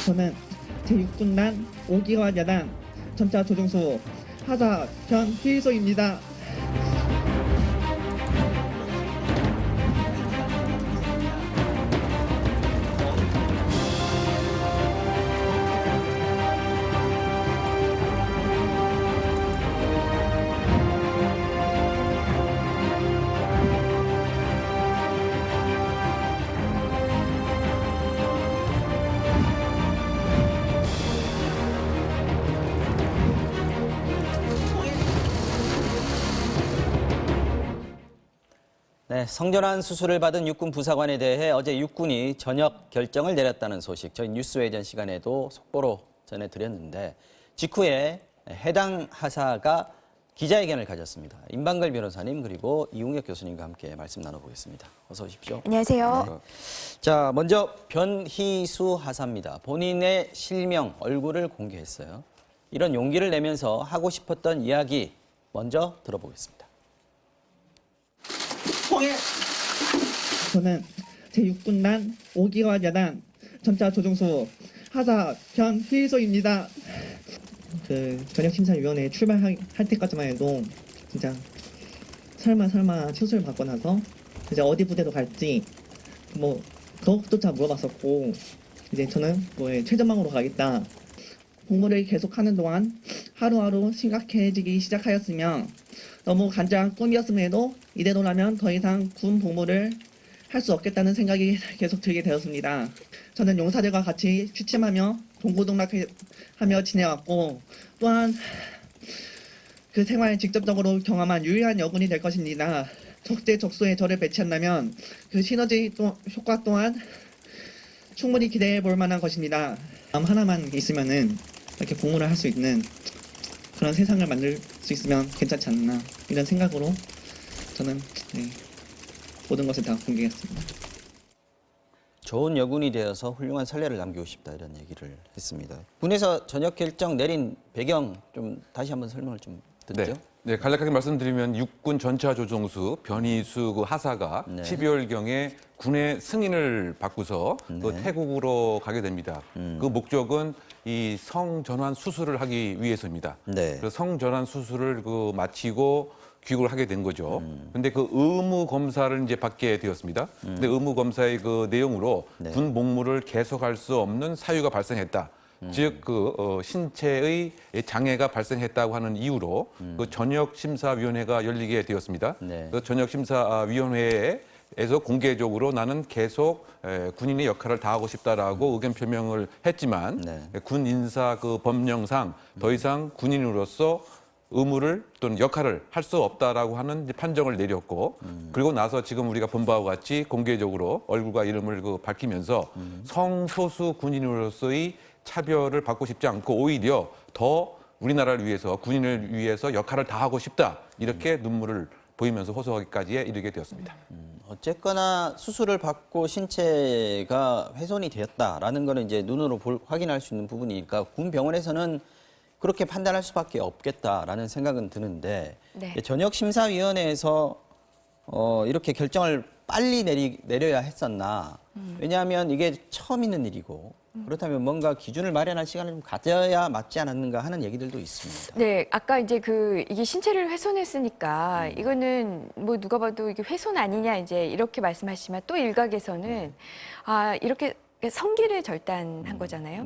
저는 제6군단 5기와 야단 전차 조종수 하사 변휘소입니다. 네, 성전환 수술을 받은 육군 부사관에 대해 어제 육군이 전역 결정을 내렸다는 소식 저희 뉴스웨이전 시간에도 속보로 전해드렸는데 직후에 해당 하사가 기자회견을 가졌습니다. 임방글 변호사님 그리고 이웅혁 교수님과 함께 말씀 나눠보겠습니다. 어서 오십시오. 안녕하세요. 네. 자, 먼저 변희수 하사입니다. 본인의 실명, 얼굴을 공개했어요. 이런 용기를 내면서 하고 싶었던 이야기 먼저 들어보겠습니다. 저는 제6군단 5기와 야단 전차 조종수 하사 변휘소입니다. 그 전역심사위원회 출발할 때까지만 해도 진짜 설마 수술 받고 나서 이제 어디 부대로 갈지 뭐 그것조차 물어봤었고 이제 저는 뭐 최전방으로 가겠다. 복무를 계속하는 동안 하루하루 심각해지기 시작하였으며 너무 간절한 꿈이었음에도 이대로라면 더 이상 군 복무를 할 수 없겠다는 생각이 계속 들게 되었습니다. 저는 용사들과 같이 취침하며 동고동락하며 지내왔고 또한 그 생활을 직접적으로 경험한 유일한 여군이 될 것입니다. 적재적소에 저를 배치한다면 그 시너지 효과 또한 충분히 기대해 볼 만한 것입니다. 마음 하나만 있으면은 이렇게 복무를 할 수 있는 그런 세상을 만들 수 있으면 괜찮지 않나 이런 생각으로 저는 모든 것을 다 공개했습니다. 좋은 여군이 되어서 훌륭한 선례를 남기고 싶다 이런 얘기를 했습니다. 군에서 전역 결정 내린 배경 좀 다시 한번 설명을 좀 듣죠. 네, 간략하게 말씀드리면 육군 전차 조종수 변희수 그 하사가 12월경에 군의 승인을 받고서 그 태국으로 가게 됩니다. 그 목적은 이 성전환 수술을 하기 위해서입니다. 그래서 성전환 수술을 마치고 귀국을 하게 된 거죠. 근데 그 의무 검사를 이제 받게 되었습니다. 근데 의무 검사의 그 내용으로 군 복무를 계속할 수 없는 사유가 발생했다. 즉, 신체의 장애가 발생했다고 하는 이유로 그 전역심사위원회가 열리게 되었습니다. 그 전역심사위원회에서 공개적으로 나는 계속 군인의 역할을 다하고 싶다라고 의견 표명을 했지만 군 인사 그 법령상 더 이상 군인으로서 의무를 또는 역할을 할 수 없다라고 하는 판정을 내렸고 그리고 나서 지금 우리가 본 바와 같이 공개적으로 얼굴과 이름을 밝히면서 성소수 군인으로서의 차별을 받고 싶지 않고 오히려 더 우리나라를 위해서 군인을 위해서 역할을 다하고 싶다 이렇게 눈물을 보이면서 호소하기까지 이르게 되었습니다. 어쨌거나 수술을 받고 신체가 훼손이 되었다라는 거는 이제 눈으로 확인할 수 있는 부분이니까 군 병원에서는 그렇게 판단할 수밖에 없겠다라는 생각은 드는데 전역심사위원회에서 이렇게 결정을 빨리 내려야 했었나? 왜냐하면 이게 처음 있는 일이고 그렇다면 뭔가 기준을 마련할 시간을 좀 가져야 맞지 않았는가 하는 얘기들도 있습니다. 네, 아까 이제 이게 신체를 훼손했으니까 이거는 뭐 누가 봐도 이게 훼손 아니냐 이제 이렇게 말씀하시지만 또 일각에서는 이렇게 성기를 절단한 거잖아요.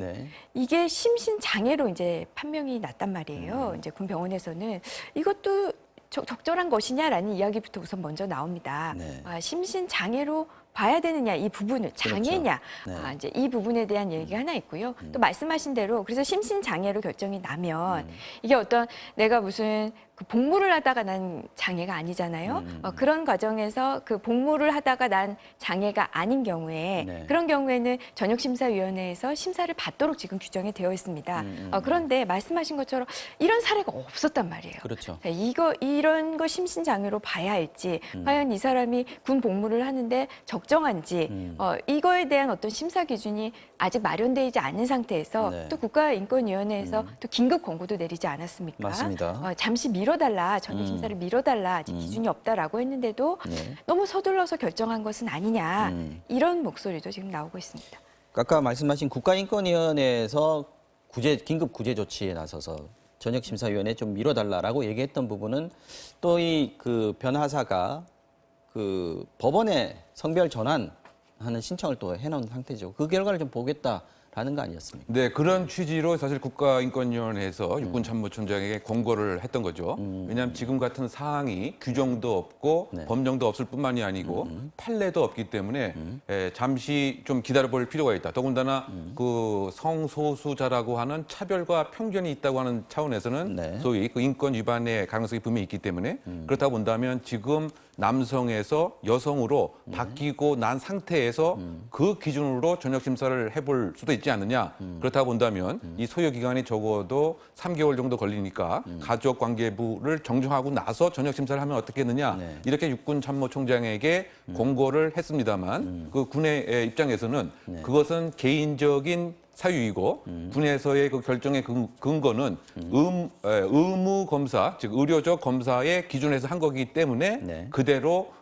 이게 심신장애로 이제 판명이 났단 말이에요. 이제 군 병원에서는 이것도 적절한 것이냐라는 이야기부터 우선 먼저 나옵니다. 심신장애로 봐야 되느냐 이 부분을 장애냐 이제 이 부분에 대한 얘기가 하나 있고요. 또 말씀하신 대로 그래서 심신장애로 결정이 나면 이게 어떤 내가 무슨 그 복무를 하다가 난 장애가 아니잖아요. 그런 과정에서 그 복무를 하다가 난 장애가 아닌 경우에 그런 경우에는 전역심사위원회에서 심사를 받도록 지금 규정이 되어 있습니다. 그런데 말씀하신 것처럼 이런 사례가 없었단 말이에요. 그렇죠. 이런 거 심신장애로 봐야 할지 과연 이 사람이 군 복무를 하는데 적정한지 이거에 대한 어떤 심사 기준이 아직 마련되지 않은 상태에서 또 국가인권위원회에서 또 긴급 권고도 내리지 않았습니까? 맞습니다. 잠시 미뤄달라, 전액 심사를 미뤄달라, 아직 기준이 없다라고 했는데도 너무 서둘러서 결정한 것은 아니냐 이런 목소리도 지금 나오고 있습니다. 아까 말씀하신 국가인권위원회에서 긴급 구제 조치에 나서서 전역심사위원회 좀 미뤄달라라고 얘기했던 부분은 또 이 그 변하사가 그 법원에 성별 전환하는 신청을 또 해놓은 상태죠. 그 결과를 좀 보겠다라는 거 아니었습니까? 네, 그런 취지로 사실 국가인권위원회에서 육군참모총장에게 권고를 했던 거죠. 왜냐하면 지금 같은 사항이 규정도 없고 네. 법령도 없을 뿐만이 아니고 판례도 없기 때문에 잠시 좀 기다려볼 필요가 있다. 더군다나 그 성소수자라고 하는 차별과 편견이 있다고 하는 차원에서는 네. 소위 그 인권 위반의 가능성이 분명히 있기 때문에 그렇다 본다면 지금 남성에서 여성으로 바뀌고 난 상태에서 그 기준으로 전역 심사를 해볼 수도 있지 않느냐. 그렇다 본다면 이 소요 기간이 적어도 3개월 정도 걸리니까 가족관계부를 정정하고 나서 전역 심사를 하면 어떻겠느냐. 네. 이렇게 육군참모총장에게 공고를 했습니다만 그 군의 입장에서는 그것은 개인적인 사유이고 군에서의 그 결정의 근거는 의무 검사, 즉 의료적 검사의 기준에서 한 거기 때문에 네. 그대로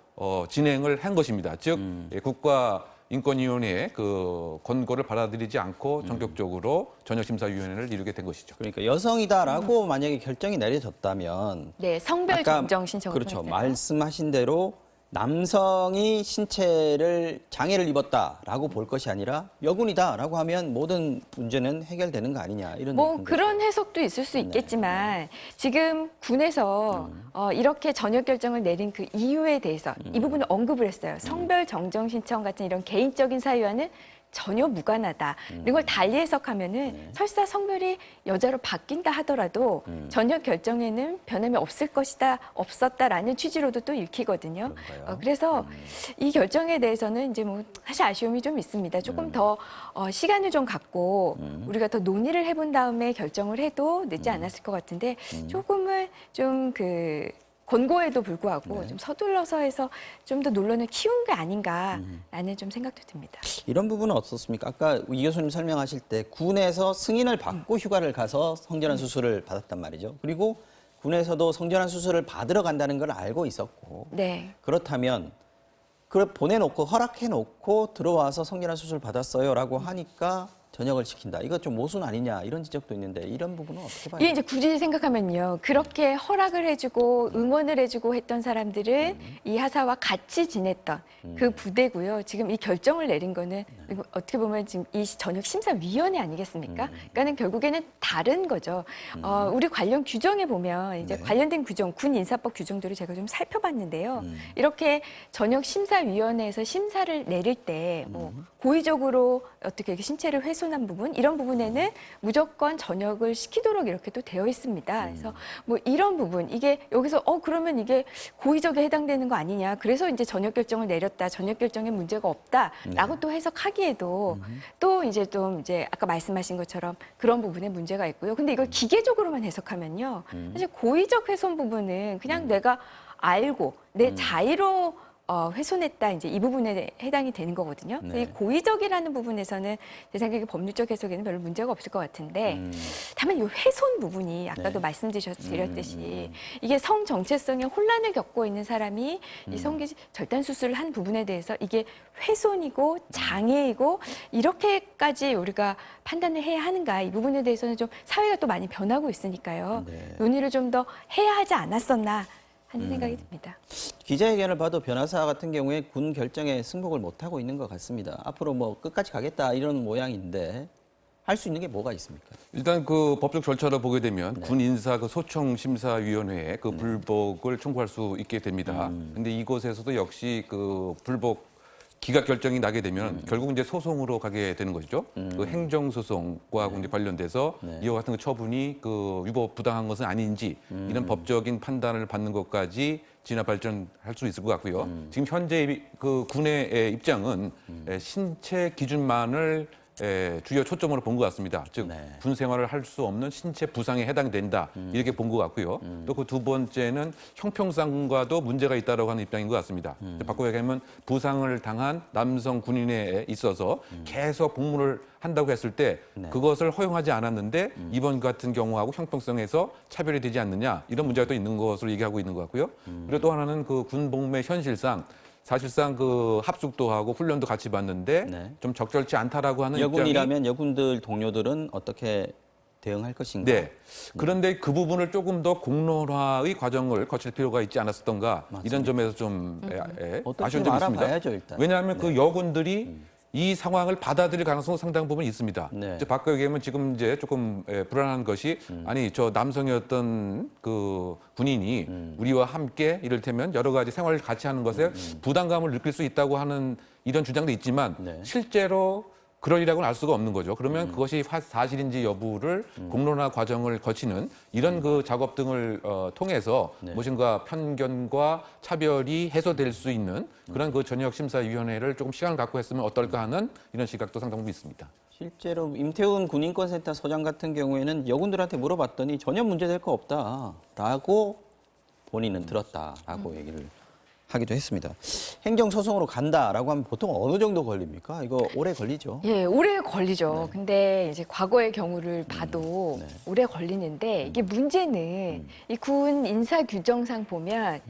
진행을 한 것입니다. 즉 국가인권위원회의 그 권고를 받아들이지 않고 전격적으로 전역심사위원회를 이루게 된 것이죠. 그러니까 여성이다라고 만약에 결정이 내려졌다면 네, 성별 아까 정정 신청을 그렇죠. 했어요. 말씀하신 대로 남성이 신체를 장애를 입었다라고 볼 것이 아니라 여군이다라고 하면 모든 문제는 해결되는 거 아니냐 이런 뭐 얘기인 그런 해석도 있을 수 있겠지만 지금 군에서 이렇게 전역 결정을 내린 그 이유에 대해서 이 부분을 언급을 했어요. 성별 정정 신청 같은 이런 개인적인 사유와는 전혀 무관하다. 이런 걸 달리 해석하면은 설사 성별이 여자로 바뀐다 하더라도 전역 결정에는 변함이 없을 것이다, 없었다라는 취지로도 또 읽히거든요. 그런가요? 그래서 이 결정에 대해서는 이제 뭐 사실 아쉬움이 좀 있습니다. 조금 더 시간을 좀 갖고 우리가 더 논의를 해본 다음에 결정을 해도 늦지 않았을 것 같은데 조금은 좀 그 권고에도 불구하고 좀 서둘러서 해서 좀 더 논란을 키운 게 아닌가라는 좀 생각도 듭니다. 이런 부분은 어떻습니까? 아까 이 교수님 설명하실 때 군에서 승인을 받고 휴가를 가서 성전환 수술을 받았단 말이죠. 그리고 군에서도 성전환 수술을 받으러 간다는 걸 알고 있었고 네. 그렇다면 그걸 보내놓고 허락해놓고 들어와서 성전환 수술 받았어요라고 하니까 전역을 시킨다. 이거 좀 모순 아니냐 이런 지적도 있는데 이런 부분은 어떻게 봐요? 이게 이제 굳이 생각하면요. 그렇게 허락을 해주고 응원을 해주고 했던 사람들은 이 하사와 같이 지냈던 그 부대고요. 지금 이 결정을 내린 거는 이거 어떻게 보면 지금 이 전역 심사위원회 아니겠습니까? 그러니까는 결국에는 다른 거죠. 우리 관련 규정에 보면 이제 네. 관련된 규정, 군 인사법 규정들을 제가 좀 살펴봤는데요. 이렇게 전역 심사위원회에서 심사를 내릴 때 뭐 고의적으로 어떻게 이렇게 신체를 훼손한 부분 이런 부분에는 무조건 전역을 시키도록 이렇게 또 되어 있습니다. 그래서 뭐 이런 부분 이게 여기서 그러면 이게 고의적에 해당되는 거 아니냐. 그래서 이제 전역 결정을 내렸다. 전역 결정에 문제가 없다라고 또 해석하기에도 또 이제 좀 이제 아까 말씀하신 것처럼 그런 부분에 문제가 있고요. 근데 이걸 기계적으로만 해석하면요. 사실 고의적 훼손 부분은 그냥 내가 알고 내 자의로 훼손했다 이제 이 부분에 해당이 되는 거거든요. 네. 이 고의적이라는 부분에서는 제 생각에 법률적 해석에는 별로 문제가 없을 것 같은데 다만 이 훼손 부분이 아까도 네. 말씀드렸듯이 이게 성 정체성에 혼란을 겪고 있는 사람이 이 성기 절단 수술을 한 부분에 대해서 이게 훼손이고 장애이고 이렇게까지 우리가 판단을 해야 하는가 이 부분에 대해서는 좀 사회가 또 많이 변하고 있으니까요. 네. 논의를 좀 더 해야 하지 않았었나 하는 생각이 듭니다. 기자회견을 봐도 변호사 같은 경우에 군 결정에 승복을 못하고 있는 것 같습니다. 앞으로 뭐 끝까지 가겠다 이런 모양인데 할 수 있는 게 뭐가 있습니까? 일단 그 법적 절차로 보게 되면 군 인사 그 소청 심사위원회에 그 불복을 청구할 수 있게 됩니다. 근데 이곳에서도 역시 그 불복 기각 결정이 나게 되면 결국 이제 소송으로 가게 되는 것이죠. 그 행정소송과 이제 관련돼서 이와 같은 그 처분이 그 위법 부당한 것은 아닌지 이런 법적인 판단을 받는 것까지 진화 발전할 수 있을 것 같고요. 지금 현재 그 군의 입장은 신체 기준만을 주요 초점으로 본 것 같습니다. 즉 군 생활을 할 수 없는 신체 부상에 해당된다 이렇게 본 것 같고요. 또 그 두 번째는 형평성과도 문제가 있다라고 하는 입장인 것 같습니다. 바꿔 얘기하면 부상을 당한 남성 군인에 있어서 계속 복무를 한다고 했을 때 그것을 허용하지 않았는데 이번 같은 경우하고 형평성에서 차별이 되지 않느냐 이런 문제가 또 있는 것으로 얘기하고 있는 것 같고요. 그리고 또 하나는 그 군 복무의 현실상 사실상 그 합숙도 하고 훈련도 같이 받는데 네. 좀 적절치 않다라고 하는 입장이 여군이라면 여군들 동료들은 어떻게 대응할 것인가? 네. 그런데 그 부분을 조금 더 공론화의 과정을 거칠 필요가 있지 않았었던가 이런 점에서 좀 어떻게 아쉬운 좀 점이 있습니다. 알아봐야죠, 일단. 왜냐하면 그 여군들이 이 상황을 받아들일 가능성 상당 부분 있습니다. 네. 이제 바꿔 얘기하면 지금 이제 조금 불안한 것이 아니 저 남성이었던 그 군인이 우리와 함께 이를테면 여러 가지 생활을 같이 하는 것에 부담감을 느낄 수 있다고 하는 이런 주장도 있지만 네. 실제로 그럴 일이라고는 알 수가 없는 거죠. 그러면 그것이 사실인지 여부를 공론화 과정을 거치는 이런 그 작업 등을 통해서 네. 무엇인가 편견과 차별이 해소될 수 있는 그런 그 전역 심사위원회를 조금 시간을 갖고 했으면 어떨까 하는 이런 시각도 상당 부분 있습니다. 실제로 임태훈 군인권센터 서장 같은 경우에는 여군들한테 물어봤더니 전혀 문제될 거 없다라고 본인은 들었다라고 얘기를 하기도 했습니다. 행정소송으로 간다라고 하면 보통 어느 정도 걸립니까? 이거 오래 걸리죠? 예, 오래 걸리죠. 근데 이제 과거의 경우를 봐도 네. 오래 걸리는데 이게 문제는 이 군 인사 규정상 보면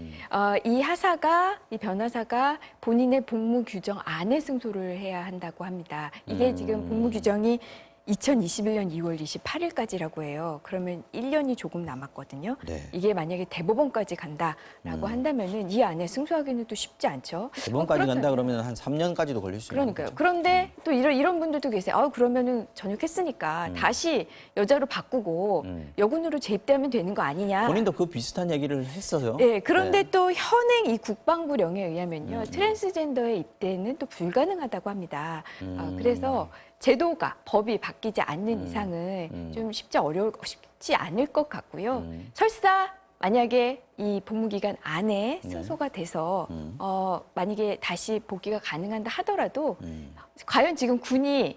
이 하사가 이 변호사가 본인의 복무 규정 안에 승소를 해야 한다고 합니다. 이게 지금 복무 규정이 2021년 2월 28일까지라고 해요. 그러면 1년이 조금 남았거든요. 네. 이게 만약에 대법원까지 간다라고 한다면은 이 안에 승소하기는 또 쉽지 않죠. 대법원까지 그렇다- 간다 그러면 한 3년까지도 걸릴 수 있는 그러니까요. 거죠. 그런데 또 이런 분들도 계세요. 그러면은 전역했으니까 다시 여자로 바꾸고 여군으로 재입대하면 되는 거 아니냐. 본인도 그 비슷한 얘기를 했어요. 예, 그런데 네. 또 현행 이 국방부령에 의하면요, 트랜스젠더의 입대는 또 불가능하다고 합니다. 그래서 제도가 법이 바뀌지 않는 이상은 좀 쉽지 않을 것 같고요. 설사 만약에 이 복무 기간 안에 승소가 돼서 만약에 다시 복귀가 가능한다 하더라도 과연 지금 군이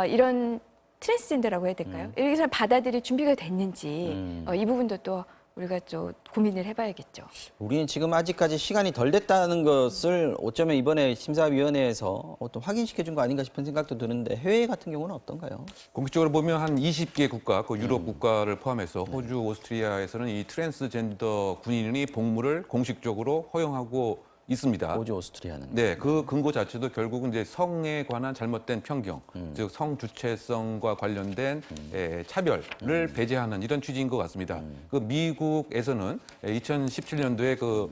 이런 트랜스젠더라고 해야 될까요? 이런 사람 받아들일 준비가 됐는지 이 부분도 또 우리가 좀 고민을 해봐야겠죠. 우리는 지금 아직까지 시간이 덜 됐다는 것을 어쩌면 이번에 심사위원회에서 또 확인시켜준 거 아닌가 싶은 생각도 드는데 해외 같은 경우는 어떤가요? 공식적으로 보면 한 20개 국가, 그 유럽 국가를 포함해서 호주, 오스트리아에서는 이 트랜스젠더 군인이 복무를 공식적으로 허용하고 있습니다. 호주, 오스트리아는. 네, 그 근거 자체도 결국은 이제 성에 관한 잘못된 편견, 즉 성주체성과 관련된 차별을 배제하는 이런 취지인 것 같습니다. 그 미국에서는 2017년도에 그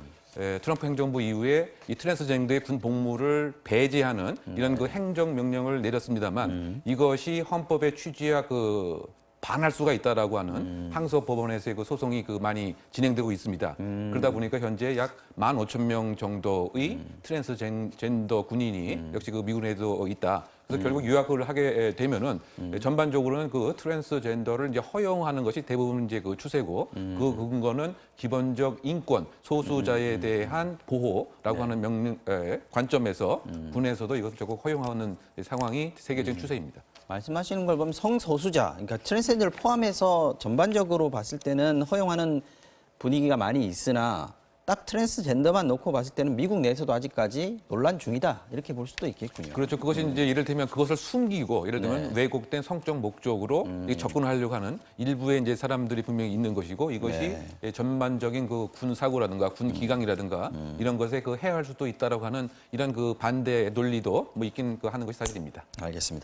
트럼프 행정부 이후에 이 트랜스젠더의 군 복무를 배제하는 이런 그 행정 명령을 내렸습니다만 이것이 헌법의 취지와 그 반할 수가 있다라고 하는 항소 법원에서의 그 소송이 그 많이 진행되고 있습니다. 그러다 보니까 현재 약 15,000명 정도의 트랜스젠더 군인이 역시 그 미군에도 있다. 그래서 결국 유학을 하게 되면은 전반적으로는 그 트랜스젠더를 이제 허용하는 것이 대부분 이제 그 추세고 그 근거는 기본적 인권, 소수자에 대한 보호라고 하는 관점에서 군에서도 이것을 적극 허용하는 상황이 세계적인 추세입니다. 말씀하시는 걸 보면 성소수자, 그러니까 트랜스젠더를 포함해서 전반적으로 봤을 때는 허용하는 분위기가 많이 있으나 딱 트랜스젠더만 놓고 봤을 때는 미국 내에서도 아직까지 논란 중이다 이렇게 볼 수도 있겠군요. 그렇죠. 그것이 이제 이를테면 그것을 숨기고 예를 들면 네. 왜곡된 성적 목적으로 접근하려고 하는 일부의 이제 사람들이 분명히 있는 것이고 이것이 전반적인 그 군 사고라든가 군 기강이라든가 이런 것에 그 해할 수도 있다라고 하는 이런 그 반대 논리도 뭐 있긴 그 하는 것이 사실입니다. 알겠습니다.